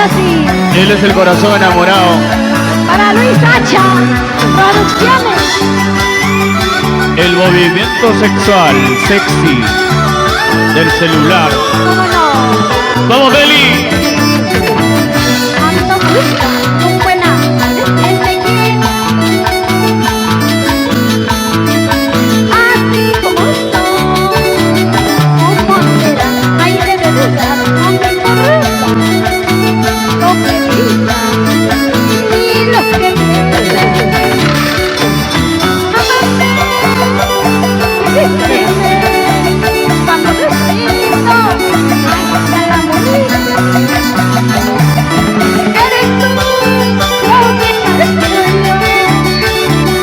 así. Él es el corazón enamorado. Para Luis Hacha, Producciones. El movimiento sexual, sexy, del celular. ¿Cómo no? ¡Vamos, Beli! Ando busca un buena así como soy, como será, ahí debe dudar, no me importa lo que diga, ni lo que piense. Cuando decido hasta la morir, eres tú lo que destruyo,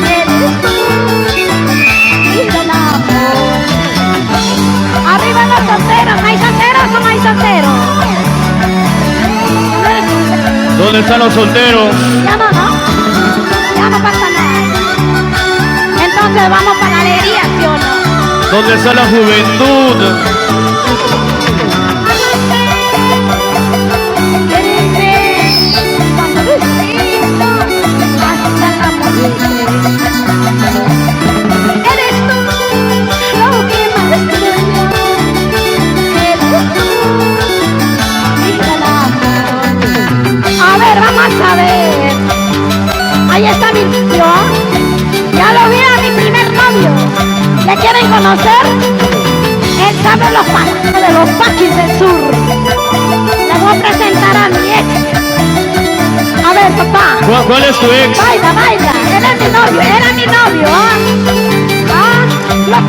eres tú, vida el amor. Arriba los solteros, ¿hay solteros o no hay solteros? ¿Dónde están los solteros? Ya no, ¿no? Ya no pasa nada. Entonces vamos para la alegría, ¿sí o no? ¿Dónde está la juventud? Cuando decido hasta la muerte, eres tú lo que más destruyo, eres tú, vida el amor. A ver, vamos a ver. Ahí está mi tío. Ya lo vi a mi primer novio. ¿Le quieren conocer? Él sabe los pasos de los paquis del sur. Le voy a presentar a mi ex. A ver, papá. ¿Cuál es tu ex? Baila, baila. Él es mi novio, era mi novio, ¿ah? ¿Ah? Los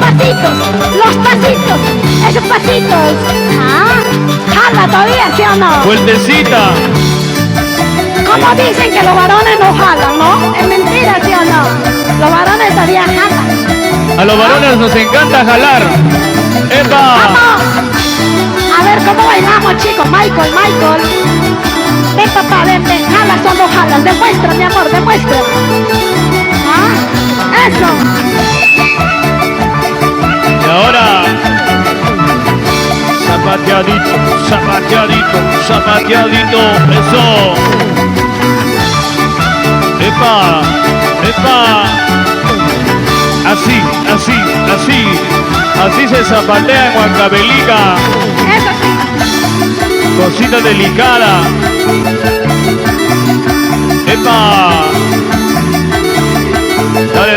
pasitos, esos pasitos. ¿Ah? Jala todavía, ¿sí o no? Vueltecita. Como dicen que los varones no jalan, ¿no? Es mentira, ¿sí o no? Los varones todavía jalan. A los varones nos encanta jalar. ¡Epa! ¡Vamos! A ver cómo bailamos, chicos. Michael. Ven, papá, ven. Jalas o no jalas. Demuestra, mi amor, demuestra. ¿Ah? Eso. Y ahora, zapateadito, eso. ¡Epa! Así se zapatea en Huancavelica. Eso sí. Cosita delicada. ¡Epa! Dale.